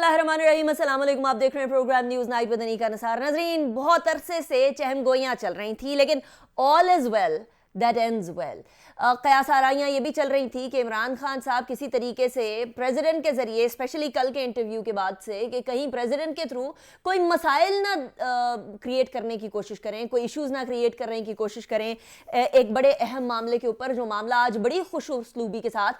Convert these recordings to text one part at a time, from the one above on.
बिस्मिल्लाहिर्रहमानिर्रहीम, अस्सलाम वालेकुम। आप देख रहे हैं program news night with Anika Nasar. नजरीन, बहुत अरसे से चहम गोइयाँ चल रही थी, लेकिन all is well that ends well. कयास आराइयाँ ये भी चल रही थी कि इमरान खान साहब किसी तरीके से प्रेसिडेंट के ज़रिए, स्पेशली कल के इंटरव्यू के बाद से, कि कहीं प्रेसिडेंट के थ्रू कोई मसाइल ना क्रिएट करने की कोशिश करें, कोई इश्यूज़ ना क्रिएट करने की कोशिश करें एक बड़े अहम मामले के ऊपर, जो मामला आज बड़ी खुश उसलूबी के साथ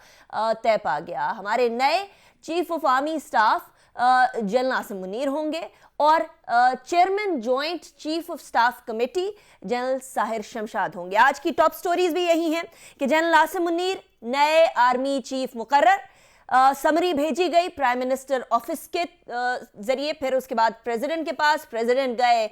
तय पा गया। हमारे नए chief of army staff general Asim Munir होंगे और chairman joint chief of staff committee general Sahir Shamshad होंगे। आज की टॉप स्टोरीज भी यही हैं कि जनरल आसिम मुनीर नए आर्मी चीफ मुकर्रर, समरी भेजी गई प्राइम मिनिस्टर ऑफिस के जरिए, फिर उसके बाद प्रेसिडेंट के पास, प्रेसिडेंट गए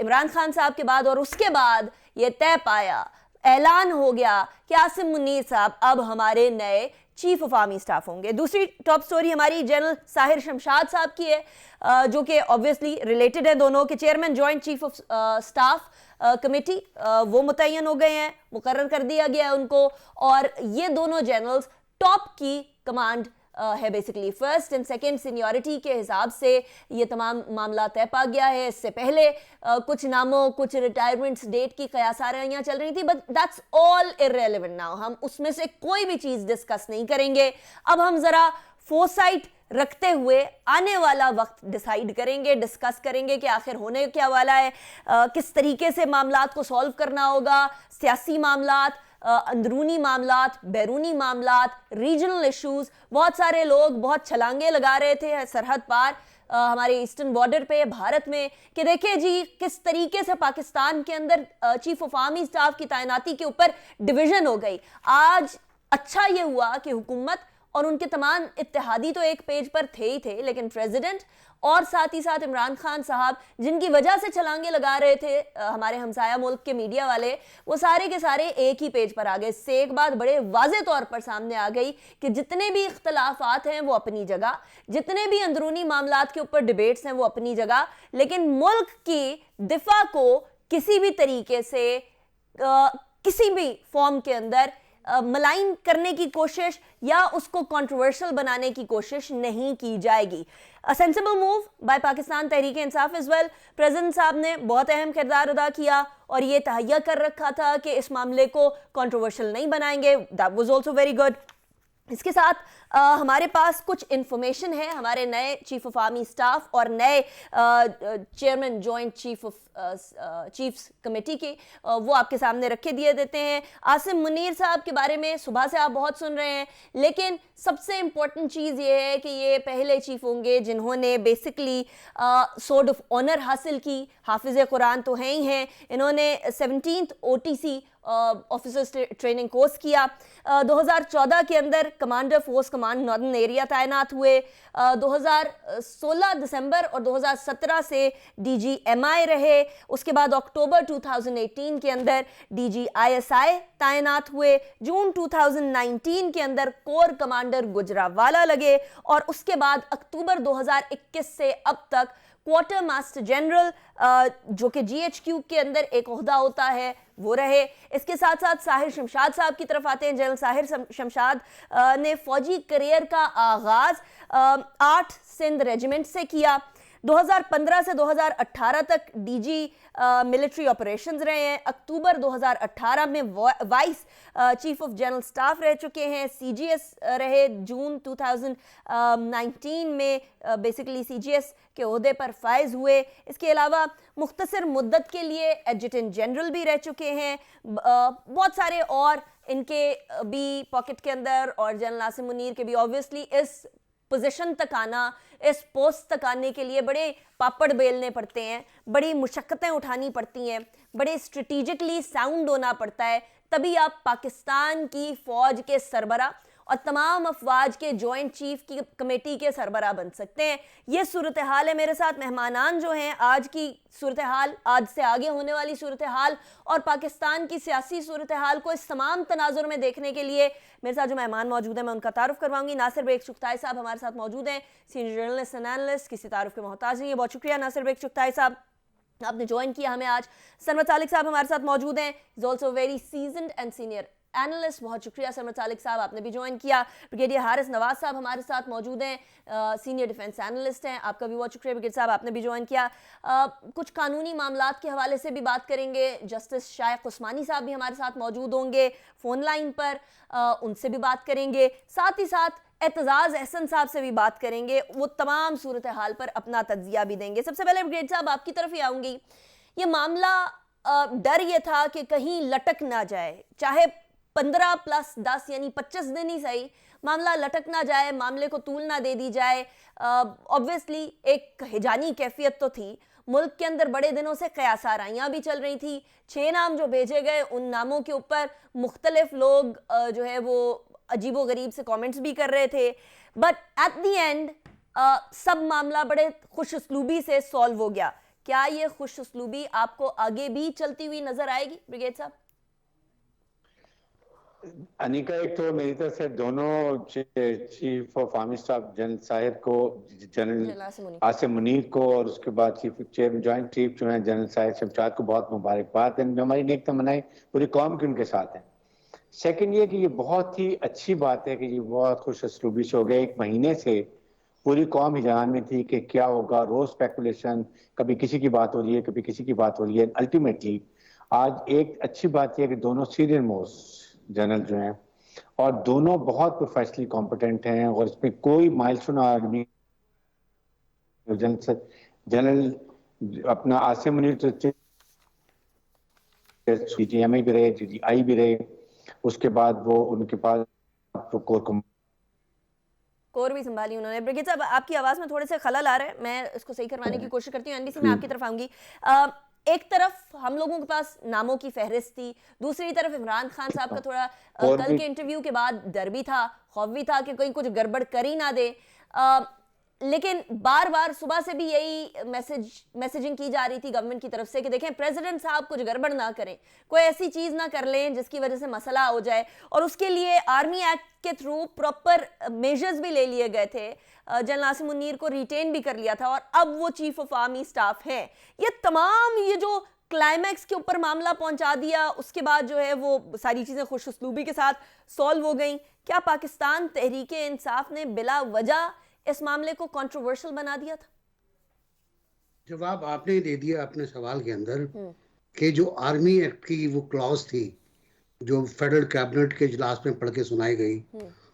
इमरान खान साहब के बाद, और उसके बाद ये तय पाया, ऐलान हो गया कि आसिम मुनीर साहब अब हमारे नए चीफ ऑफ आर्मी स्टाफ होंगे। दूसरी टॉप स्टोरी हमारी जनरल साहिर शमशाद साहब की है, जो कि ऑब्वियसली रिलेटेड है दोनों के। Chairman joint chief of staff committee वो मुतय्यन हो गए हैं, मुकर्रर कर दिया गया है उनको, और ये दोनों जनरल्स टॉप की कमांड है basically. First and second seniority के हिसाब से ये तमाम मामला तय पा गया है। इससे पहले कुछ नामों, कुछ रिटायरमेंट्स डेट की कयासारियाँ चल रही थी, but that's all irrelevant now. हम उसमें से कोई भी चीज़ डिस्कस नहीं करेंगे। अब हम ज़रा फोरसाइट रखते हुए आने वाला वक्त डिसाइड करेंगे, डिस्कस करेंगे कि आखिर होने क्या वाला है, किस तरीके से मामलात को सॉल्व करना होगा, सियासी मामलात, अंदरूनी मामलात, बैरूनी मामलात, रीजनल इश्यूज। बहुत सारे लोग बहुत छलांगे लगा रहे थे सरहद पार हमारे ईस्टर्न बॉर्डर पे भारत में, कि देखिए जी किस तरीके से पाकिस्तान के अंदर चीफ ऑफ आर्मी स्टाफ की तैनाती के ऊपर डिवीजन हो गई। आज अच्छा ये हुआ कि हुकूमत और उनके तमाम इत्तेहादी तो एक पेज पर थे ही थे, लेकिन प्रेसिडेंट और साथ ही साथ इमरान खान साहब, जिनकी वजह से छलांगे लगा रहे थे हमारे हमसाया मुल्क के मीडिया वाले, वो सारे के सारे एक ही पेज पर आ गए। इससे एक बात बड़े वाज़े तौर पर सामने आ गई कि जितने भी इख्तलाफात हैं वो अपनी जगह, जितने भी अंदरूनी मामलात के ऊपर डिबेट्स हैं वो अपनी जगह, लेकिन मुल्क की दिफा को किसी भी तरीके से किसी भी फॉर्म के अंदर मलाइन करने की कोशिश या उसको कंट्रोवर्शियल बनाने की कोशिश नहीं की जाएगी। Sensible move by Pakistan Tehreek Insaf is well. President साहब ने बहुत अहम किरदार अदा किया और ये तहैया कर रखा था कि इस मामले को कंट्रोवर्शियल नहीं बनाएंगे। That was also very good. इसके साथ हमारे पास कुछ इंफॉर्मेशन है हमारे नए चीफ ऑफ आर्मी स्टाफ और नए chairman joint chief of chiefs committee के, वो आपके सामने रखे दिए देते हैं। आसिम मुनीर साहब के बारे में सुबह से आप बहुत सुन रहे हैं, लेकिन सबसे इंपॉर्टेंट चीज़ ये है कि ये पहले चीफ होंगे जिन्होंने बेसिकली सोर्ड ऑफ ऑनर हासिल की। हाफिज़ कुरान तो हैं ही हैं, इन्होंने 17th OTC officers training course किया। 2014 के अंदर commander force command northern area तैनात हुए। 2016 दिसंबर और 2017 से DGMI रहे। उसके बाद अक्टूबर 2018 के अंदर DGISI तैनात हुए। जून 2019 के अंदर कोर कमांडर गुजरावाला लगे और उसके बाद अक्टूबर 2021 से अब तक क्वार्टर मास्टर जनरल, जो कि GHQ के अंदर एक ओहदा होता है, वो रहे। इसके साथ साथ साहिर शमशाद साहब की तरफ आते हैं। जनरल साहिर शमशाद ने फौजी करियर का आगाज 8 सिंध रेजिमेंट से किया। 2015 से 2018 तक DG मिलिट्री ऑपरेशंस रहे हैं। अक्टूबर 2018 में vice chief of general staff रह चुके हैं। CGS रहे। जून 2019 में बेसिकली CGS के ओहदे पर फायज हुए। इसके अलावा मुख्तसर मुद्दत के लिए एडजुटेंट जनरल भी रह चुके हैं। बहुत सारे और इनके भी पॉकेट के अंदर, और जनरल आसिम मुनीर के भी ऑब्वियसली इस पोजीशन तक आना, इस पोस्ट तक आने के लिए बड़े पापड़ बेलने पड़ते हैं, बड़ी मुशक्क़तें उठानी पड़ती हैं, बड़े स्ट्रेटिजिकली साउंड होना पड़ता है, तभी आप पाकिस्तान की फ़ौज के सरबरा और तमाम अफवाज के जॉइंट चीफ की कमेटी के सरबरा बन सकते हैं। ये सूरत हाल है। मेरे साथ मेहमानान जो हैं, आज की सूरत हाल, आज से आगे होने वाली सूरत हाल और पाकिस्तान की सियासी सूरत हाल को इस तमाम तनाजुर में देखने के लिए मेरे साथ जो मेहमान मौजूद हैं मैं उनका तारुफ करवाऊंगी। नासिर बेग चुगताई साहब हमारे साथ मौजूद हैं, सीनियर जर्नलिस्ट एंड एनालिस्ट, किसी तारुफ के मोहताज नहीं है। बहुत शुक्रिया नासिर बेग चुगताई साहब। आपने ज्वाइन किया हमें आज। सरमद सालिक साहब हमारे साथ मौजूद हैं, is also very seasoned and senior analyst. बहुत शुक्रिया सरमद सालिक साहब, आपने भी ज्वाइन किया। ब्रिगेडियर हारिस नवाज साहब हमारे साथ मौजूद हैं, सीनियर डिफेंस एनालिस्ट हैं, आपका भी बहुत शुक्रिया ब्रिगेडियर साहब, आपने भी ज्वाइन किया। कुछ कानूनी मामलात के हवाले से भी बात करेंगे। जस्टिस शाइख उस्मानी साहब भी हमारे साथ मौजूद होंगे फ़ोन लाइन पर, उनसे भी बात करेंगे। साथ ही साथ एतजाज़ अहसन साहब से भी बात करेंगे, वो तमाम सूरत हाल पर अपना तज्जिया भी देंगे। सबसे पहले ब्रिगेडियर साहब आपकी तरफ ही आऊँगी। ये मामला, डर ये था कि कहीं लटक ना जाए, चाहे 15 + 10 यानी 25 दिन ही सही, मामला लटक ना जाए, मामले को तूल ना दे दी जाए। ऑब्वियसली एक हिजानी कैफियत तो थी, मुल्क के अंदर बड़े दिनों से कयास आराइयाँ भी चल रही थी। 6 नाम जो भेजे गए, उन नामों के ऊपर मुख्तलिफ लोग जो है वो अजीबो गरीब से कमेंट्स भी कर रहे थे, बट एट द एंड सब मामला बड़े खुश उसलूबी से सॉल्व हो गया। क्या ये खुश उसलूबी आपको आगे भी चलती हुई नजर आएगी ब्रिगेड साहब? अनिका, एक तो मेरी तरफ से दोनों chief of army staff general Sahir को, जनरल आसिम मुनीर को, और उसके बाद चीफ ज्वाइंट चीफ जो है जनरल साहिर शमशाद को बहुत मुबारकबाद है। हमारी नेक तमन्नाएं पूरी कौम की उनके साथ है। सेकंड ये कि ये बहुत ही अच्छी बात है कि ये बहुत खुश असलूबी से हो गया। 1 महीने से पूरी कौम हिजान में थी कि क्या होगा, रोज स्पेकुलेशन, कभी किसी की बात हो रही है, कभी किसी की बात हो रही है। अल्टीमेटली आज एक अच्छी बात यह है कि दोनों सीनियर मोस्ट जनरल जो हैं और दोनों बहुत प्रोफेशनली कॉम्पिटेंट हैं, और इसमें कोई माइलस्टोन आदमी जनरल अपना आसिम मुनीर तो CGMI भी रहे, GDI भी रहे, उसके बाद वो उनके पास कोर भी संभाली उन्होंने। ब्रिगेड साहब आपकी आवाज़ में थोड़े से खलल आ रहे हैं, मैं इसको सही करवाने की कोशिश करती हूँ। एनबीसी में आपकी तरफ आऊंगी। एक तरफ हम लोगों के पास नामों की फहरिस्त थी, दूसरी तरफ इमरान खान साहब का थोड़ा कल के इंटरव्यू के बाद डर भी था, खौफ भी था कि कहीं कुछ गड़बड़ कर ही ना दे। लेकिन बार बार सुबह से भी यही मैसेजिंग की जा रही थी गवर्नमेंट की तरफ से कि देखें प्रेसिडेंट साहब कुछ गड़बड़ ना करें, कोई ऐसी चीज़ ना कर लें जिसकी वजह से मसला हो जाए, और उसके लिए आर्मी एक्ट के थ्रू प्रॉपर मेजर्स भी ले लिए गए थे। जनरल आसिम मुनीर को रिटेन भी कर लिया था और अब वो चीफ ऑफ आर्मी स्टाफ हैं। ये तमाम ये जो क्लाइमैक्स के ऊपर मामला पहुंचा दिया, उसके बाद जो है वो सारी चीज़ें खुश उसलूबी के साथ सॉल्व हो गई। क्या पाकिस्तान तहरीक इंसाफ ने बिला वजह इस मामले को कंट्रोवर्शियल बना दिया था? जवाब आपने दे दिया अपने सवाल के अंदर कि जो आर्मी एक्ट की वो क्लॉज थी जो फेडरल कैबिनेट के इजलास में पढ़ के सुनाई गई,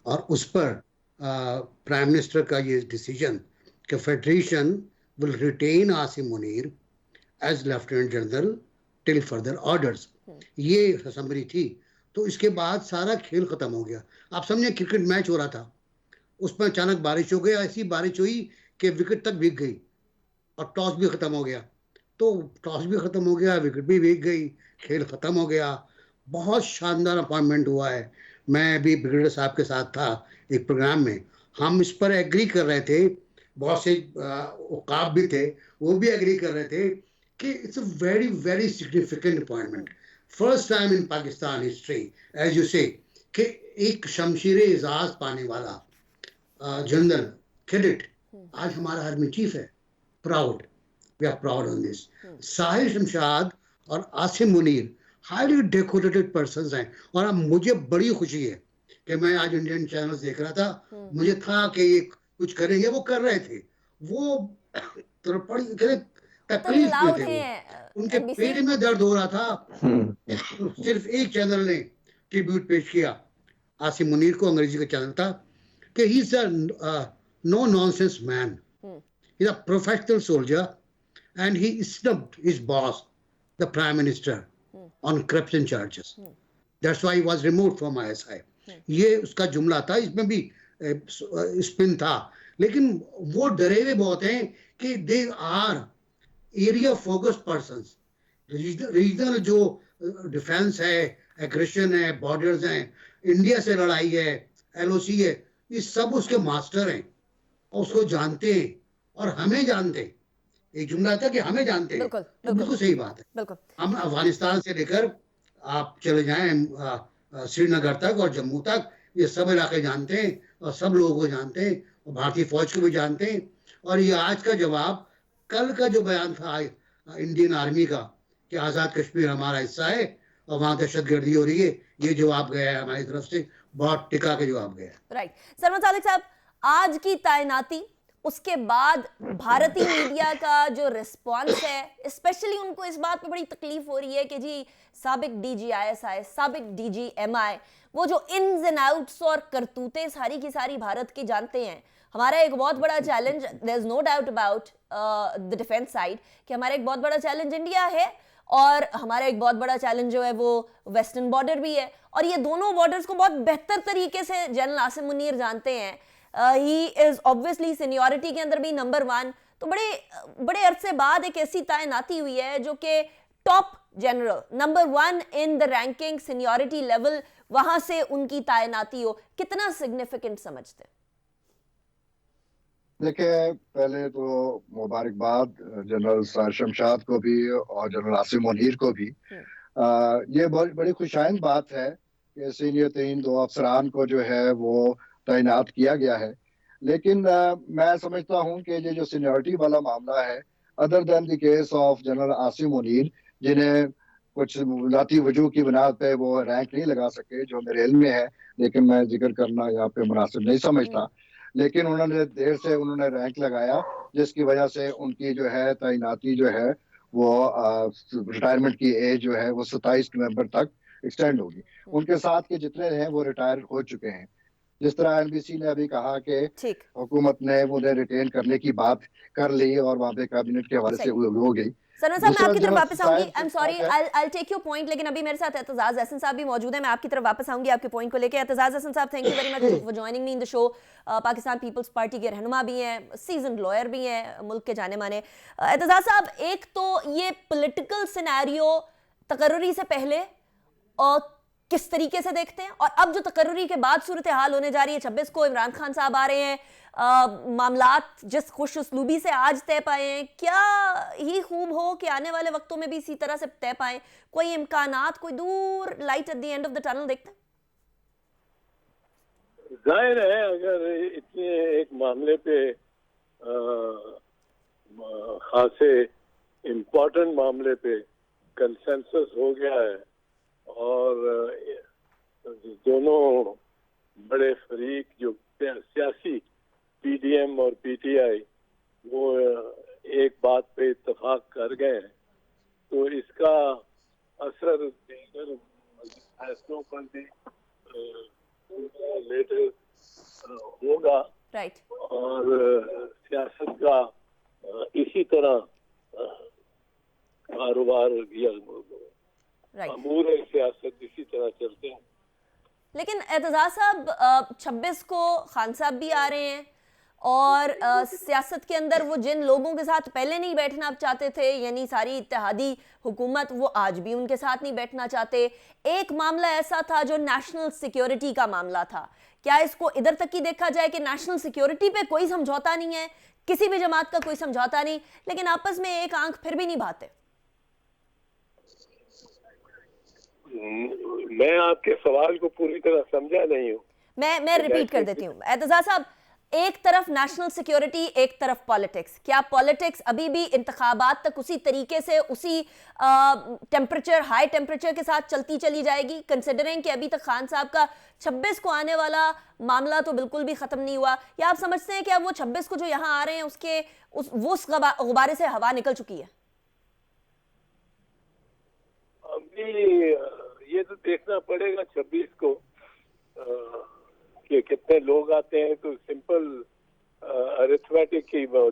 और उस पर प्राइम मिनिस्टर का ये डिसीजन कि federation will retain Asim Munir as lieutenant general till further orders, ये समरी थी। तो इसके बाद सारा खेल खत्म हो गया। आप समझे क्रिकेट मैच हो रहा था, उसमें अचानक बारिश हो गई, ऐसी बारिश हुई कि विकेट तक भीग गई और टॉस भी खत्म हो गया। तो टॉस भी खत्म हो गया, विकेट भी भीग गई, खेल खत्म हो गया। बहुत शानदार अपॉइंटमेंट हुआ है। मैं भी ब्रिगेडियर साहब के साथ था एक प्रोग्राम में, हम इस पर एग्री कर रहे थे, बहुत से औकाब भी थे, वो भी एग्री कर रहे थे कि it's a very very significant appointment. First time in Pakistan history as you say कि एक शमशीर एजाज पाने वाला जनरल कैडेट आज हमारा आर्मी चीफ है। Proud, we are proud on this. Sahir Shamshad और Asim Munir highly decorated persons हैं, और अब मुझे बड़ी खुशी है कि मैं आज इंडियन चैनल्स देख रहा था, मुझे था कि ये कुछ करेंगे, वो कर रहे थे, वो तकलीफ में थे, वो उनके पेट में दर्द हो रहा था। सिर्फ एक चैनल ने ट्रिब्यूट पेश किया आसिम मुनीर को, अंग्रेजी का चैनल था, कि he is a no nonsense man, he is a professional soldier and he snubbed his boss the prime minister on corruption charges. That's why he was removed from ISI. ये उसका जुमला था, इसमें भी स्पिन था, लेकिन वो डरे हुए बहुत हैं कि they are area focused persons. Regional जो डिफेंस है, एग्रेशन है, बॉर्डर्स हैं, इंडिया से लड़ाई है, LOC है, ये सब उसके मास्टर हैं और उसको जानते हैं और हमें जानते हैं। एक जुमला था कि हमें जानते हैं, बिल्कुल सही बात है। हम अफगानिस्तान से लेकर आप चले जाएं श्रीनगर तक और जम्मू तक, ये सब इलाके जानते हैं और सब लोगों को जानते हैं और भारतीय फौज को भी जानते हैं। और ये आज का जवाब, कल का जो बयान था इंडियन आर्मी का कि आज़ाद कश्मीर हमारा हिस्सा है और वहाँ दहशतगर्दी हो रही है, ये जवाब गया है हमारी तरफ से, बहुत टिका के जवाब गया है। राइट। सरमद सादिक साहब, आज की तैनाती, उसके बाद भारतीय मीडिया का जो रिस्पॉन्स है, स्पेशली उनको इस बात पे बड़ी तकलीफ हो रही है कि जी साबिक डीजी आईएसआई, साबिक डीजी एमआई, वो जो इन्स एंड आउट्स और करतूतें सारी की सारी भारत की जानते हैं। हमारा एक बहुत बड़ा challenge, there is no doubt about the defence side, कि हमारा एक बहुत बड़ा चैलेंज इंडिया है और हमारा एक बहुत बड़ा चैलेंज जो है वो वेस्टर्न बॉर्डर भी है, और ये दोनों बॉर्डर्स को बहुत बेहतर तरीके से जनरल आसिम मुनीर जानते हैं। ही इज ऑब्वियसली सीनियरिटी के अंदर भी नंबर 1। तो बड़े बड़े अरसे बाद एक ऐसी तैनाती हुई है जो कि top general, number 1 in the ranking seniority level, वहां से उनकी तैनाती हो, कितना सिग्निफिकेंट समझते हैं? देखिए, पहले तो मुबारकबाद जनरल शमशाद को भी और जनरल आसिम मुनीर को भी। ये बहुत बड़ी खुशाइंद बात है कि सीनियर 2 अफसरान को जो है वो तैनात किया गया है। लेकिन मैं समझता हूं कि ये जो सीनियरिटी वाला मामला है, other than the case of general Asim Munir, जिन्हें कुछ जाती वजूह की बुनियाद पे वो रैंक नहीं लगा सके, जो मेरे इल्म में है, लेकिन मैं जिक्र करना यहाँ पे मुनासिब नहीं समझता। लेकिन उन्होंने देर से उन्होंने रैंक लगाया, जिसकी वजह से उनकी जो है तैनाती जो है वो रिटायरमेंट की एज जो है वो 27 नवंबर तक एक्सटेंड होगी। उनके साथ के जितने हैं वो रिटायर हो चुके हैं। जिस तरह एनबीसी ने अभी कहा कि हुकूमत ने उन्हें रिटेन करने की बात कर ली और वहाँ पे कैबिनेट के हवाले से हो गई। सनत साहब, मैं आपकी तरफ वापस आऊंगी। I am sorry, I take your point, लेकिन अभी मेरे साथ एतजाज अहसन साहब भी मौजूद है। मैं आपकी तरफ वापस आऊंगी आपके पॉइंट को लेकर। एतजाज अहसन साहब, thank you very much for joining me in the show. Pakistan Peoples Party के रहनुमा भी हैं, सीजन लॉयर भी हैं, मुल्क के जाने माने। एतजाज साहब, एक तो ये पॉलिटिकल सिनेरियो तकर्रुरी से पहले और किस तरीके से देखते हैं, और अब जो तकर्रुरी के बाद सूरत हाल होने जा रही है, 26 को इमरान खान साहब आ रहे हैं, मामलात जिस खुश उसलूबी से आज तय पाए हैं, क्या ही खूब हो कि आने वाले वक्तों में भी इसी तरह से तय पाए? कोई इम्कानात, कोई दूर light at the end of the tunnel देखते हैं? जाहिर है, अगर इतने एक मामले पे खासे इम्पोर्टेंट मामले पे कंसेंसस हो गया है और दोनों बड़े फरीक जो सियासी पीडीएम और पीटीआई वो एक बात पे इत्तेफाक कर गए हैं, तो इसका असर दीगर फैसलों पर भी लेटर होगा। राइट। और सियासत का इसी तरह कारोबार या अमूर सियासत इसी तरह चलते हैं। लेकिन एतजाज साहब, 26 को खान साहब भी आ रहे हैं और सियासत के अंदर वो जिन लोगों के साथ पहले नहीं बैठना चाहते थे, यानी सारी इत्तेहादी हुकूमत, वो आज भी उनके साथ नहीं बैठना चाहते। एक मामला ऐसा था जो नेशनल सिक्योरिटी का मामला था, क्या इसको इधर तक ही देखा जाए कि नेशनल सिक्योरिटी पे कोई समझौता नहीं है, किसी भी जमात का कोई समझौता नहीं, लेकिन आपस में एक आंख फिर भी नहीं भाते? मैं आपके सवाल को पूरी तरह समझा नहीं हूँ। मैं रिपीट कर देती हूँ। एतजाज साहब, एक तरफ नेशनल सिक्योरिटी, एक तरफ पॉलिटिक्स, क्या पॉलिटिक्स अभी भी इंतखाबात तक उसी तरीके से, उसी टेम्परेचर, हाई टेम्परेचर के साथ चलती चली जाएगी, कंसिडरिंग कि अभी तक खान साहब का 26 को आने वाला मामला तो बिल्कुल भी खत्म नहीं हुआ? या आप समझते हैं कि अब वो 26 को जो यहाँ आ रहे हैं उसके उस गुब्बारे से हवा निकल चुकी है? अभी ये तो देखना पड़ेगा 26 को कि कितने लोग आते हैं, तो सिंपल अरिथमेटिक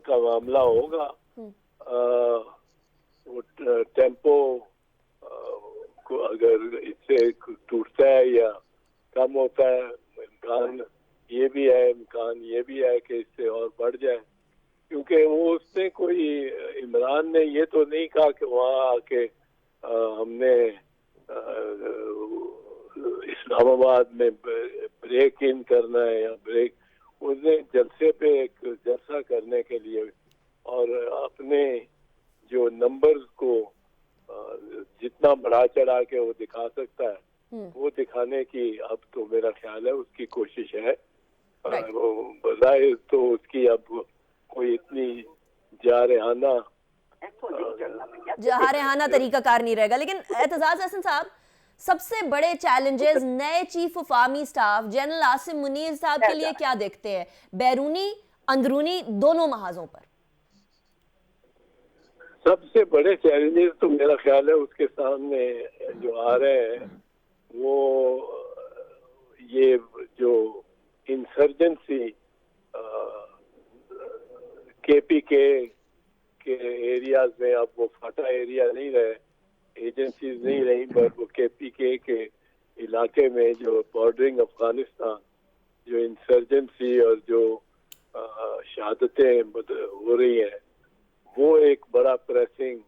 का मामला होगा। वो टेम्पो को अगर इससे टूटता है या कम होता है, इम्कान ये भी है कि इससे और बढ़ जाए, क्योंकि वो उसने कोई, इमरान ने ये तो नहीं कहा कि वहाँ आके हमने इस्लामाबाद में ब्रेक इन करना है या ब्रेक, उसने जलसे पे एक जलसा करने के लिए और अपने जो नंबर्स को जितना बढ़ा चढ़ा के वो दिखा सकता है वो दिखाने की अब तो मेरा ख्याल है उसकी कोशिश है। बज़ाहिर तो उसकी अब कोई इतनी जारहाना जहारेहाना तरीकाकार नहीं रहेगा। लेकिन एतजाज हसन साहब, सबसे बड़े चैलेंजेस नए chief of army staff general Asim Munir साहब के लिए क्या देखते हैं, बैरूनी अंदरूनी दोनों महाजों पर? सबसे बड़े चैलेंजेस तो मेरा ख्याल है उसके सामने जो आ रहे हैं वो ये जो इंसर्जेंसी केपीके के एरियाज में, अब वो फाटा एरिया नहीं रहे, एजेंसीज नहीं रही, पर वो केपीके के इलाके में जो बॉर्डरिंग अफगानिस्तान जो इंसर्जेंसी और जो शहादतें हो रही हैं, वो एक बड़ा प्रेसिंग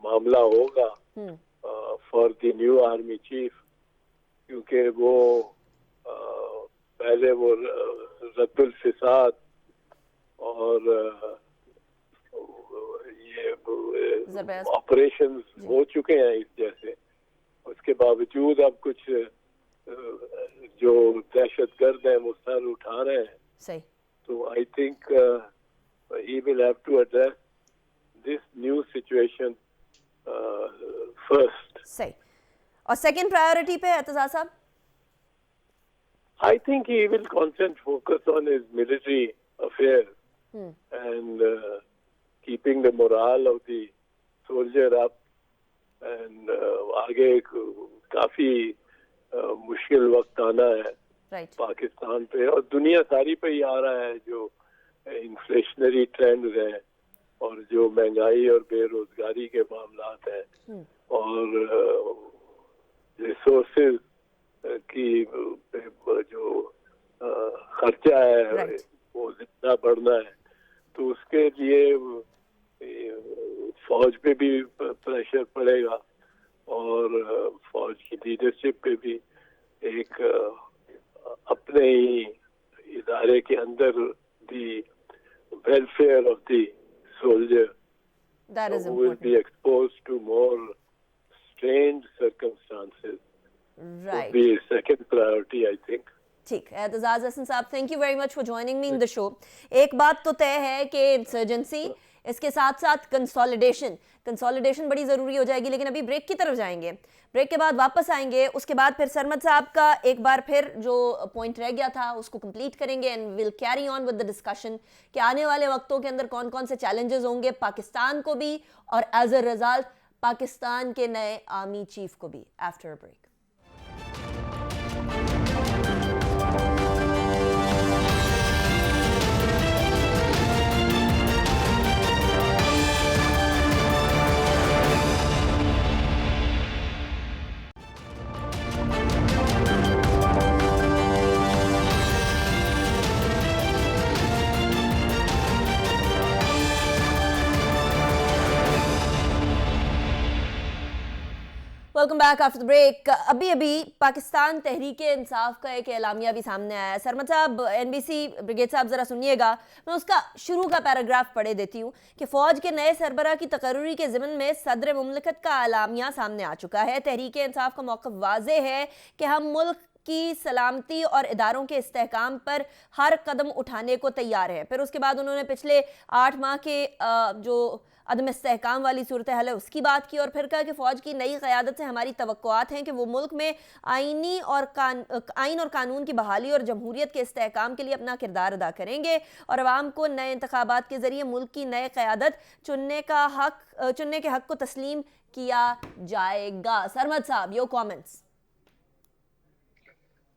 मामला होगा for the new army chief, क्योंकि वो पहले वो रद्दुल फिसाद और ये ऑपरेशंस हो चुके हैं इस जैसे, उसके बावजूद अब कुछ जो दहशतगर्द हैं वो सर उठा रहे हैं। सही। तो I think he will have to address this new situation first. सही। और सेकंड प्रायोरिटी पे एतजाज साहब? I think he will focus on his military affairs and keeping the morale of the soldier up, and आगे काफी मुश्किल वक्त आना है पाकिस्तान पे और दुनिया सारी पे ही आ रहा है, जो इन्फ्लेशनरी ट्रेंड है और जो महंगाई और बेरोजगारी के मामलात हैं और रिसोर्सेज की जो खर्चा है वो जितना बढ़ना है, तो उसके लिए फौज पे भी प्रेशर पड़ेगा और फौज की लीडरशिप पे भी एक अपने ही इदारे के अंदर the welfare of the soldier who will be exposed to more strained circumstances would be second priority, I think. ठीक है एतजाज हसन साहब, thank you very much for joining me in the show. एक बात तो तय है कि इंसर्जेंसी, इसके साथ साथ कंसोलिडेशन बड़ी ज़रूरी हो जाएगी, लेकिन अभी ब्रेक की तरफ जाएंगे, ब्रेक के बाद वापस आएंगे, उसके बाद फिर सरमद साहब का एक बार फिर जो पॉइंट रह गया था उसको कंप्लीट करेंगे and will carry on with the discussion कि आने वाले वक्तों के अंदर कौन कौन से चैलेंजेस होंगे पाकिस्तान को भी और एज अ रिजल्ट पाकिस्तान के नए आर्मी चीफ को भी। After a break. Welcome back after the break. अभी पाकिस्तान तहरीके इंसाफ का एक एलामिया भी सामने आया है। सरमद साहब, एनबीसी ब्रिगेड साहब ज़रा सुनिएगा, मैं उसका शुरू का पैराग्राफ पढ़े देती हूँ कि फ़ौज के नए सरबराह की तकर्रुरी के ज़िमन में सदर मुमलिकत का एलामिया सामने आ चुका है। तहरीके इंसाफ का मौक़िफ़ वाज़ेह है कि हम मुल्क की सलामती और इदारों के इस्तेहकाम पर हर कदम उठाने को तैयार हैं। फिर उसके बाद उन्होंने पिछले 8 माह के जो अदम इस्तेहकाम वाली सूरत हाल है उसकी बात की और फिर कहा कि फ़ौज की नई क़यादत से हमारी तवक्कुआत हैं कि वो मुल्क में आइन और कानून की बहाली और जमहूरियत के इस्तेहकाम के लिए अपना किरदार अदा करेंगे और अवाम को नए इंतखाबात के ज़रिए मुल्क की नए क़यादत चुनने के हक़ को तस्लीम किया जाएगा। सरमद साहब, योर कॉमेंट्स।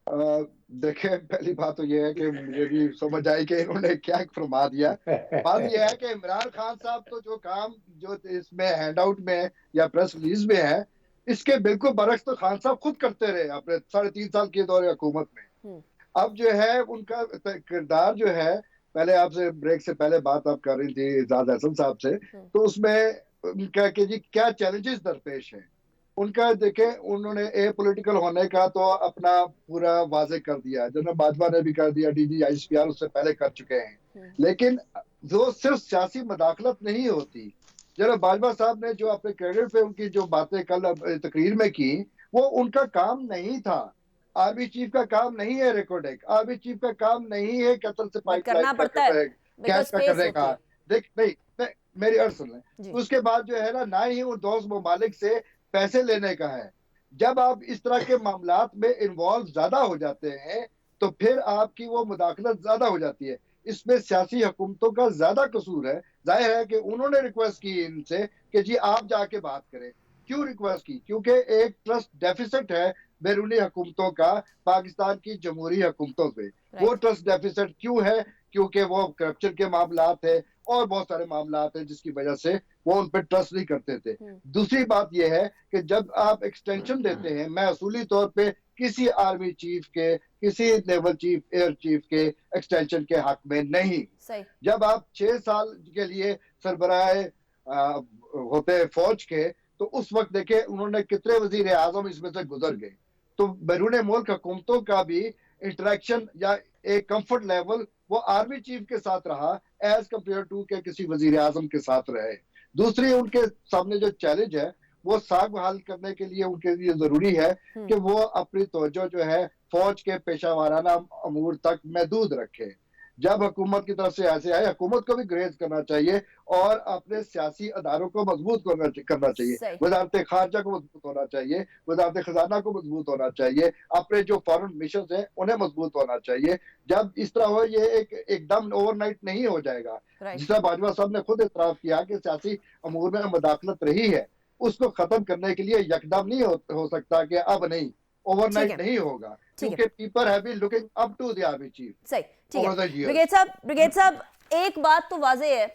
देखिए, पहली बात तो ये है कि मुझे भी समझ आई कि इन्होंने क्या फरमा दिया। बात ये है कि इमरान खान साहब तो जो काम जो इसमें हैंड आउट में या प्रेस रिलीज में है, इसके बिल्कुल बरक्स तो खान साहब खुद करते रहे अपने 3.5 साल के दौरे हुकूमत में। अब जो है उनका किरदार जो है, पहले आपसे ब्रेक से पहले बात आप कर रही थी एतजाज हसन साहब से, तो उसमें उनका कि जी क्या चैलेंजेस दरपेश हैं उनका देखें, उन्होंने ए पॉलिटिकल होने का तो अपना पूरा वाजे कर दिया, जनरल बाजवा ने भी कर दिया, डीजी आईएसपीआर उससे पहले कर चुके हैं, लेकिन जो सिर्फ सियासी मदाखलत नहीं होती, जनरल बाजवा साहब ने जो अपने क्रेडिट पे उनकी जो बातें कल तकरीर में की, वो उनका काम नहीं था। आर्मी चीफ का काम नहीं है रिकॉर्डिंग, आर्मी चीफ का काम नहीं है कतर से पाइपलाइन गैस का करने का। देख नहीं, मेरी अर्ज सुन जी। लें। उसके बाद जो है ना ही उन दोस्त ममालिक से पैसे लेने का है। जब आप इस तरह के मामलात में इन्वॉल्व ज्यादा हो जाते हैं तो फिर आपकी वो मुदाखलत ज्यादा हो जाती है। इसमें सियासी हुकूमतों का ज्यादा कसूर है। जाहिर है कि उन्होंने रिक्वेस्ट की इनसे कि जी आप जाके बात करें। क्यों रिक्वेस्ट की? क्योंकि एक ट्रस्ट डेफिसिट है बैरूनी हुकूमतों का पाकिस्तान की जमहूरी हुकूमतों पे। वो ट्रस्ट डेफिसिट क्यों है? क्योंकि वो करप्शन के मामलात है और बहुत सारे मामलात हैं जिसकी वजह से वो उन पर ट्रस्ट नहीं करते थे। दूसरी बात यह है कि जब आप एक्सटेंशन देते हैं, मैं असूली तौर पे किसी आर्मी चीफ के, किसी नेवल चीफ, एयर चीफ के एक्सटेंशन के हक में नहीं। सही। जब आप 6 साल के लिए सरबराह होते हैं फौज के, तो उस वक्त देखे उन्होंने कितने वजीर आजम इसमें से गुजर गए। तो बैरून मुल्क हुकूमतों का भी इंटरेक्शन या एक कंफर्ट लेवल वो आर्मी चीफ के साथ रहा एज कम्पेयर टू के किसी वजीर आजम के साथ रहे। दूसरी उनके सामने जो चैलेंज है वो साग बहाल करने के लिए उनके लिए जरूरी है कि वो अपनी तवज्जो जो है फौज के पेशा वाराना अमूर तक महदूद रखे। जब हुकूमत की तरफ से ऐसे आए, हुकूमत को भी ग्रेज करना चाहिए और अपने सियासी अदारों को मजबूत करना चाहिए। वजारत खारजा को मजबूत होना चाहिए, वजारत खजाना को मजबूत होना चाहिए, अपने जो फॉरेन मिशन है उन्हें मजबूत होना चाहिए। जब इस तरह हो, ये एकदम ओवरनाइट नहीं हो जाएगा। जिस तरह बाजवा साहब ने खुद इतराफ किया कि सियासी अमूर में मुदाखलत रही है, उसको खत्म करने के लिए यकदम नहीं हो सकता कि अब नहीं, ओवरनाइट नहीं होगा, क्योंकि people have been looking up to the army chief. सही, ठीक है। ब्रिगेड साहब एक बात तो वाज़ेह है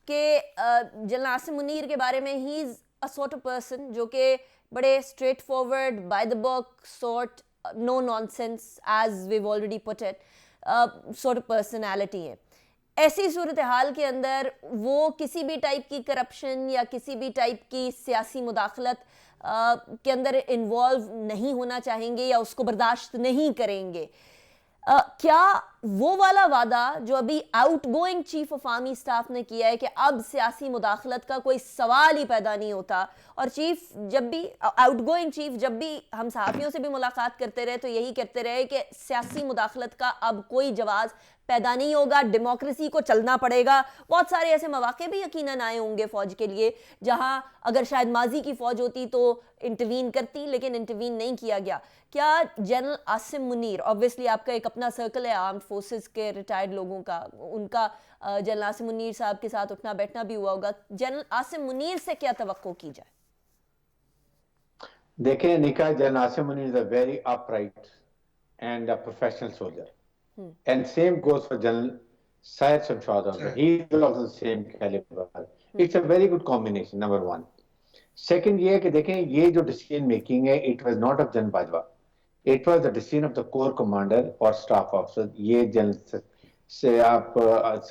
कि जनरल आसिम मुनीर के बारे में he is a sort of person जो कि बड़े straightforward, by the book sort, no nonsense as we already put it, sort of personality है। ऐसी सूरत हाल के अंदर वो किसी भी टाइप की करप्शन या किसी भी टाइप की सियासी मुदाखलत के अंदर इन्वॉल्व नहीं होना चाहेंगे या उसको बर्दाश्त नहीं करेंगे। क्या वो वाला वादा जो अभी outgoing chief of army staff ने किया है कि अब सियासी मुदाखलत का कोई सवाल ही पैदा नहीं होता, और चीफ जब भी आउटगोइंग चीफ जब भी हम सहाफ़ियों से भी मुलाकात करते रहे तो यही कहते रहे कि सियासी मुदाखलत का अब कोई जवाब पैदा नहीं होगा, डेमोक्रेसी को चलना पड़ेगा। बहुत सारे ऐसे मौके भी यकीनन आए होंगे फौज के लिए जहां अगर शायद माजी की फौज होती तो इंटरवीन करती, लेकिन इंटरवीन नहीं किया गया। क्या जनरल आसिम मुनीर, ऑब्वियसली आपका एक अपना सर्कल है आर्म्ड फोर्सेस के रिटायर्ड लोगों का, उनका जनरल आसिम मुनीर साहब के साथ उठना बैठना भी हुआ होगा, जनरल आसिम मुनीर से क्या तवक्को की जाए? देखें निका, general Asim Munir is a very upright and a professional soldier, and same goes for General Syed Shamshad also. He is also the same caliber. It's a very good combination, number one. Second ये है कि देखें ये जो decision making है, it was not of General Bajwa. It was the decision of the corps commander और staff officer. ये general से आप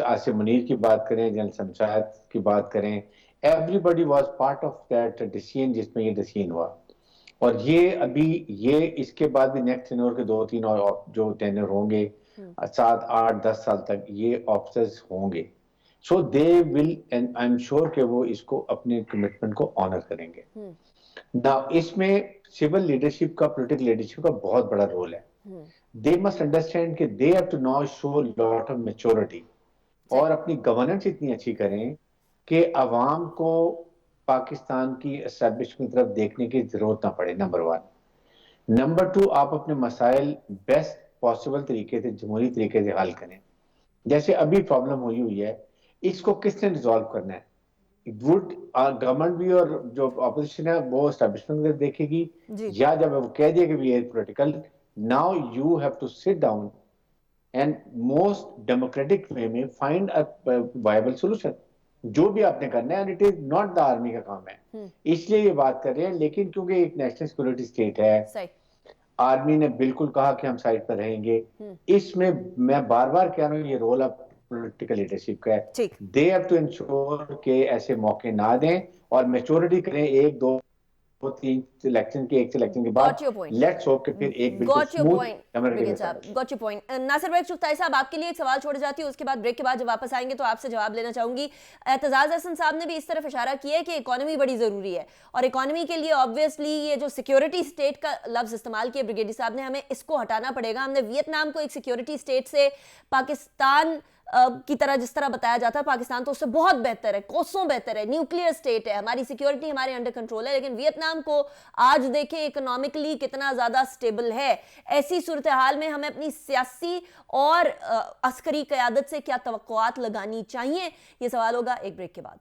आसिम मुनीर की बात करें, जनरल शमशाद की बात करें, everybody was part of that decision जिसमें ये decision हुआ। और ये अभी ये इसके बाद भी नेक्स्ट टेन्योर के 2-3 और जो टेन्योर होंगे 7, 8, 10 साल तक ये ऑफिसर्स होंगे। So they will, and I am sure कि वो इसको अपने कमिटमेंट को ऑनर करेंगे ना। इसमें सिविल लीडरशिप का, पॉलिटिकल लीडरशिप का बहुत बड़ा रोल है। दे मस्ट अंडरस्टैंड कि they have to now show lot of maturity और अपनी गवर्नेंस इतनी अच्छी करें कि अवाम को पाकिस्तान की एस्टैब्लिशमेंट की तरफ देखने की जरूरत ना पड़े, नंबर 1। नंबर 2, आप अपने मसाइल बेस्ट पॉसिबल तरीके से, जमहूरी तरीके से हल करें। जैसे अभी प्रॉब्लम हुई है, इसको किसने रिजॉल्व करना है? वुड गवर्नमेंट भी और जो ऑपोजिशन है वो एस्टैब्लिशमेंट देखेगी, या जब वो कह दिया कि we are political, now you have to sit down and most democratic way में फाइंड अ वायबल सोल्यूशन, जो भी आपने करना है। And it is not the army का काम है, इसलिए ये बात कर रहे हैं। लेकिन क्योंकि एक नेशनल सिक्योरिटी स्टेट है, आर्मी ने बिल्कुल कहा कि हम साइड पर रहेंगे। इसमें मैं बार बार कह रहा हूँ, ये रोल अब पॉलिटिकल लीडरशिप का है। दे हैव टू इंश्योर के ऐसे मौके ना दें और मैच्योरिटी करें। 1, 2, 3 सिलेक्शन के, एक सिलेक्शन के बाद लेट्स होप कि फिर एक बिल्कुल smooth got your point. Nasir भाई चुगताई साहब, आपके लिए एक सवाल छोड़ जाती हूँ, उसके बाद ब्रेक के बाद जब वापस आएंगे तो आपसे जवाब लेना चाहूंगी। एतजाज हसन साहब ने भी इस तरफ इशारा किया है कि इकोनॉमी बड़ी जरूरी है और इकोनॉमी के लिए ऑब्वियसली ये जो सिक्योरिटी स्टेट का लफ्ज इस्तेमाल किया ब्रिगेडियर साहब ने, हमें इसको हटाना पड़ेगा। हमने वियतनाम को एक सिक्योरिटी स्टेट से पाकिस्तान की तरह जिस तरह बताया जाता है, पाकिस्तान तो उससे बहुत बेहतर है, कोसों बेहतर है, न्यूक्लियर स्टेट है, हमारी सिक्योरिटी हमारे अंडर कंट्रोल है। लेकिन वियतनाम को आज देखें इकोनॉमिकली कितना ज़्यादा स्टेबल है। ऐसी सूरत हाल में हमें अपनी सियासी और अस्करी क़यादत से क्या तवक्कुआत लगानी चाहिए, ये सवाल होगा एक ब्रेक के बाद।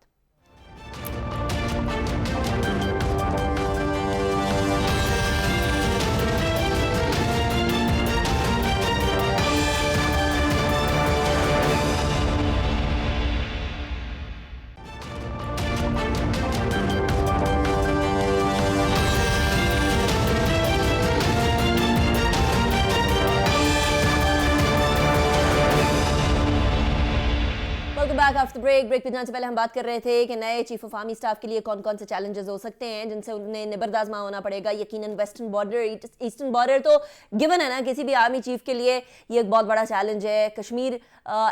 बैक आफ्टर ब्रेक पे जाने से पहले हम बात कर रहे थे कि नए चीफ ऑफ आर्मी स्टाफ के लिए कौन कौन से चैलेंजेस हो सकते हैं जिनसे उन्हें निबरदाज़मा होना पड़ेगा। यकीनन वेस्टर्न बॉर्डर, ईस्टर्न बॉर्डर तो गिवन है ना, किसी भी आर्मी चीफ के लिए ये एक बहुत बड़ा चैलेंज है। कश्मीर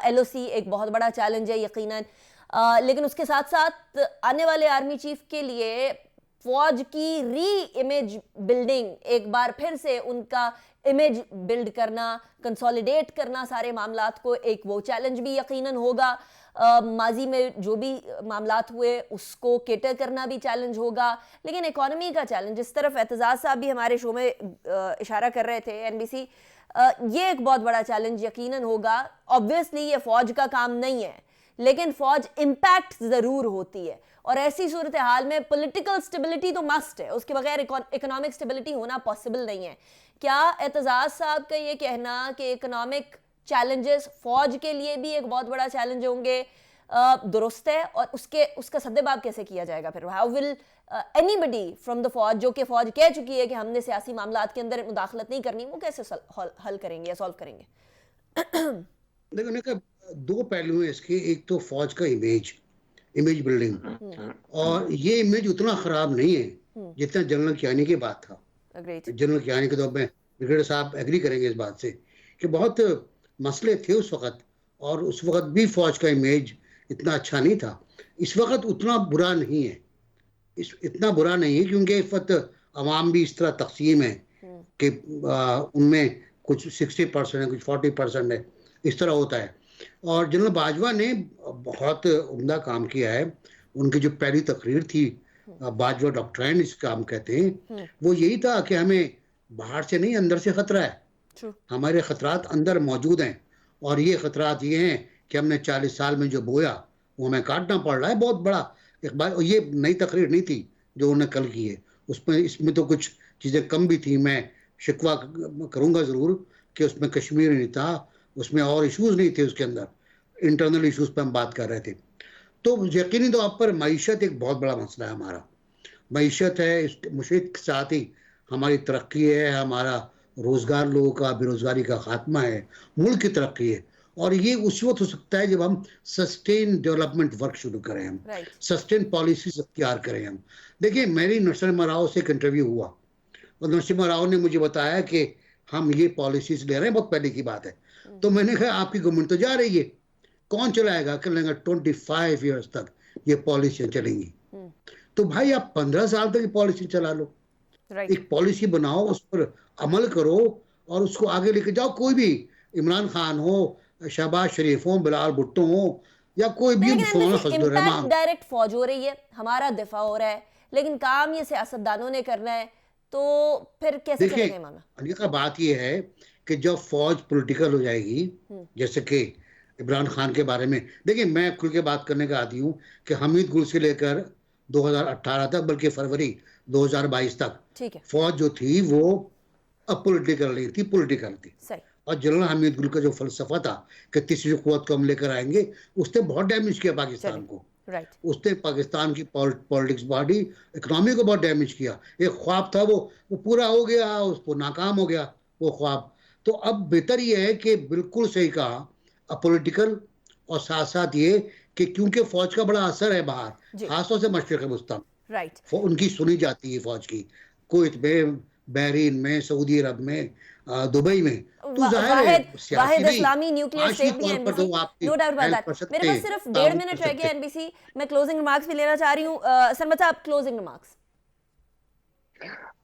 LOC एक बहुत बड़ा चैलेंज है यकीनन, लेकिन उसके साथ साथ आने वाले आर्मी चीफ के लिए फौज की री इमेज बिल्डिंग, एक बार फिर से उनका इमेज बिल्ड करना, कंसोलिडेट करना सारे मामलात को, एक वो चैलेंज भी यकीनन होगा। माजी में जो भी मामलात हुए उसको केटर करना भी चैलेंज होगा। लेकिन इकोनॉमी का चैलेंज, जिस तरफ एतजाज़ साहब भी हमारे शो में इशारा कर रहे थे NBC, ये एक बहुत बड़ा चैलेंज यकीनन होगा। ऑब्वियसली ये फौज का काम नहीं है, लेकिन फौज इम्पैक्ट ज़रूर होती है, और ऐसी सूरत हाल में पॉलिटिकल स्टेबिलिटी तो मस्ट है, उसके बगैर इकोनॉमिक स्टेबिलिटी होना पॉसिबल नहीं है। क्या एतजाज़ साहब का ये कहना कि इकोनॉमिक चैलेंजेस फौज के लिए भी एक बहुत बड़ा चैलेंज होंगे दुरुस्त है, और उसका सद्देबाब कैसे किया जाएगा? फिर how will anybody from the फौज, जो कि फौज कह चुकी है कि हमने सियासी मामलात के अंदर मुदाखलत नहीं करनी, वो कैसे हल करेंगे या सॉल्व करेंगे? देखो, दो पहलू हैं इसके। एक तो फौज का इमेज बिल्डिंग, और ये इमेज उतना खराब नहीं है जितना जनरल कियानी के बाद था। जनरल कियानी के दौर में ब्रिगेडियर साहब एग्री करेंगे इस बात से कि बहुत मसले थे उस वक्त, और उस वक्त भी फौज का इमेज इतना अच्छा नहीं था। इस वक्त उतना बुरा नहीं है, इतना बुरा नहीं है, क्योंकि इस वक्त अवाम भी इस तरह तकसीम है कि उनमें कुछ 60% है, कुछ 40% है, इस तरह होता है। और जनरल बाजवा ने बहुत उम्दा काम किया है। उनकी जो पहली तकरीर थी, बाजवा डॉक्ट्राइन इस काम कहते हैं, वो यही था कि हमें बाहर से नहीं अंदर से खतरा है। हमारे खतरात अंदर मौजूद हैं, और ये खतरात ये हैं कि हमने 40 साल में जो बोया वो हमें काटना पड़ रहा है। बहुत बड़ा एक बार, ये नई तकरीर नहीं थी जो उन्होंने कल की है, इसमें तो कुछ चीज़ें कम भी थी। मैं शिकवा करूँगा ज़रूर कि उसमें कश्मीर नहीं था, उसमें और इश्यूज़ नहीं थे, उसके अंदर इंटरनल इश्यूज़ पर हम बात कर रहे थे। तो यकीनी तौर पर मईशत एक बहुत बड़ा मसला है हमारा। मईशत है, मुशीत के साथ ही हमारी तरक्की है, हमारा रोज़गार, लोगों का बेरोज़गारी का खात्मा है, मुल्क की तरक्की है। और ये उस वक्त हो सकता है जब हम सस्टेन डेवलपमेंट वर्क शुरू करें, हम सस्टेन पॉलिसीज अख्तियार करें। हम देखिए, मेरी नरसिम्हा राव से एक इंटरव्यू हुआ, और नरसिम्हा राव ने मुझे बताया कि हम ये पॉलिसीज ले रहे हैं, बहुत पहले की बात है। तो मैंने कहा आपकी गवर्नमेंट तो जा रही है, कौन चलाएगा? करेंगे 25 ईयर्स तक ये पॉलिसियां चलेंगी। तो भाई आप 15 साल तक ये पॉलिसी चला लो, एक पॉलिसी बनाओ, उस पर अमल करो और उसको आगे लेके जाओ। कोई भी, इमरान खान हो, शहबाज शरीफ हो, बिलाल भुट्टो हो, या कोई भी डायरेक्ट फौज हो रही है, हमारा दिफा हो रहा है, लेकिन काम ये सियासतदानों ने करना है, तो फिर कैसे चलेगा मामला? अनिका, बात ये है कि जब फौज पॉलिटिकल हो जाएगी, जैसे कि इमरान खान के बारे में, देखिए मैं खुल के बात करने का आदी हूँ कि हमीद गुल से लेकर 2018 तक, बल्कि फरवरी 2022 तक फौज जो थी वो अपोलिटिकल नहीं थी, पॉलिटिकल थी। और जनरल हमीद गुल का जो फलसफा था कि तीसरी कुव्वत को हम लेकर आएंगे, उसने बहुत डैमेज किया पाकिस्तान को। उसने पाकिस्तान की पॉलिटिक्स बॉडी, इकोनॉमी को बहुत डैमेज किया। एक ख्वाब था वो पूरा हो गया, उसको नाकाम हो गया वो ख्वाब। तो अब बेहतर ये है कि बिल्कुल सही कहा, अपोलिटिकल, और साथ साथ ये कि क्योंकि फौज का बड़ा असर है बाहर, खासतौर से मशरिक मुस्तान, उनकी सुनी जाती है फौज की, कुवैत में, बहरीन में, सऊदी अरब में, दुबई में। तो जाहिर है वाहिद इस्लामी न्यूक्लियर स्टेट भी है NBC, no doubt about that. मेरे पास सिर्फ 1.5 मिनट रह गया NBC, मैं क्लोजिंग रिमार्क्स भी लेना चाह रही हूँ। सरमत साहब, क्लोजिंग रिमार्क्स।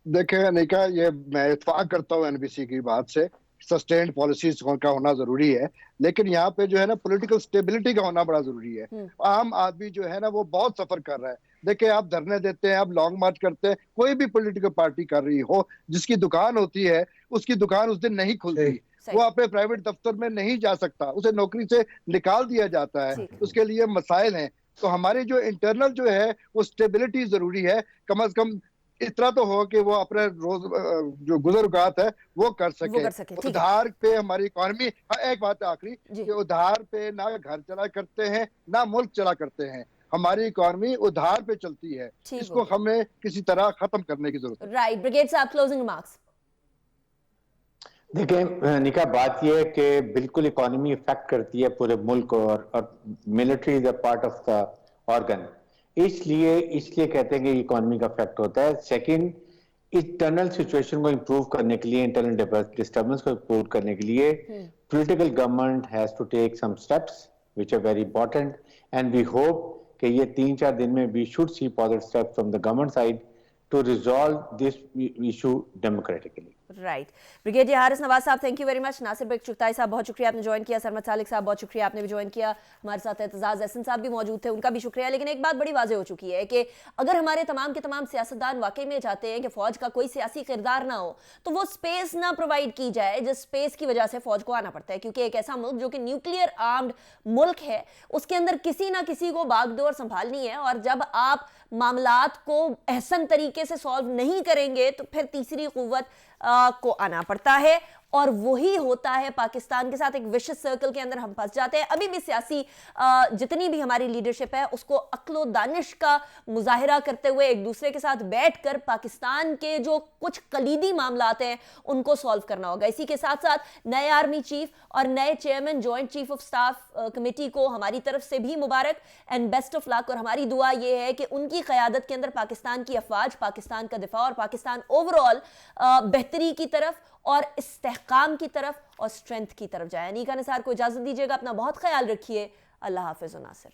देखिए अनिका, ये मैं इत्तेफाक करता हूँ NBC की बात से सस्टेन्ड पॉलिसीज का होना जरूरी है, लेकिन यहाँ पे जो है ना पॉलिटिकल स्टेबिलिटी का होना बड़ा जरूरी है। आम आदमी जो है ना वो बहुत सफर कर रहा है। देखिए, आप धरने देते हैं, आप लॉन्ग मार्च करते हैं, कोई भी पॉलिटिकल पार्टी कर रही हो, जिसकी दुकान होती है उसकी दुकान उस दिन नहीं खुलती, वो अपने प्राइवेट दफ्तर में नहीं जा सकता, उसे नौकरी से निकाल दिया जाता है, उसके लिए मसाइल हैं। तो हमारी जो इंटरनल जो है वो स्टेबिलिटी जरूरी है। कम से कम इतना तो हो कि वो अपने रोज जो गुजरात है वो कर सके। उधार पे हमारी इकोनॉमी, एक बात है आखिरी, कि उधार पे ना घर चला करते हैं ना मुल्क चला करते हैं, हमारी इकोनॉमी उधार पे चलती है। इसको हमें किसी तरह खत्म करने की जरूरत है। राइट, ब्रिगेड साहब, क्लोजिंग रिमार्क्स। देखिए निका, बात यह है कि बिल्कुल इकोनॉमी इफेक्ट करती है पूरे मुल्क, और military is a part of the organ, इसलिए कहते हैं कि इकोनॉमी का इफेक्ट होता है। सेकंड, इंटरनल सिचुएशन को इंप्रूव करने के लिए, इंटरनल डिस्टर्बेंस को इंप्रूव करने के लिए political government has to take some steps which are very important, and we hope कि ये 3-4 दिन में we should see positive steps from the government side to resolve this issue democratically. Right, brigadier Haris Nawaz sahab, thank you very much. Nasir Baig Chughtai sahab, बहुत शुक्रिया आपने join किया। सरमद सालिक साहब, बहुत शुक्रिया आपने भी ज्वाइन किया। हमारे साथ एतजाज एहसन साहब भी मौजूद थे, उनका भी शुक्रिया। लेकिन एक बात बड़ी वाज़ेह हो चुकी है कि अगर हमारे तमाम के तमाम सियासतदान वाकई में चाहते हैं कि फौज का कोई सियासी किरदार ना हो, तो वो स्पेस ना प्रोवाइड की जाए जिस स्पेस की वजह से फौज को आना पड़ता है। क्योंकि एक ऐसा मुल्क जो कि न्यूक्लियर आर्म्ड मुल्क है, उसके अंदर किसी ना किसी को बागडोर संभालनी है, और जब आप मामलात को एहसन तरीके से सॉल्व नहीं करेंगे तो फिर तीसरी कुव्वत को आना पड़ता है, और वही होता है पाकिस्तान के साथ। एक विशियस सर्कल के अंदर हम फंस जाते हैं। अभी भी सियासी जितनी भी हमारी लीडरशिप है उसको अक्लो दानिश का मुजाहिरा करते हुए एक दूसरे के साथ बैठकर पाकिस्तान के जो कुछ कलीदी मामलात हैं उनको सॉल्व करना होगा। इसी के साथ साथ नए आर्मी चीफ और नए chairman joint chief of staff committee को हमारी तरफ से भी मुबारक एंड बेस्ट ऑफ लक। और हमारी दुआ यह है कि उनकी क़यादत के अंदर पाकिस्तान की अफवाज, पाकिस्तान का दिफा और पाकिस्तान ओवरऑल बेहतरी की तरफ और इस्तेहकाम की तरफ और स्ट्रेंथ की तरफ जाए। अनीका निसार को इजाजत दीजिएगा, अपना बहुत ख्याल रखिए। अल्लाह हाफिज़ नासिर।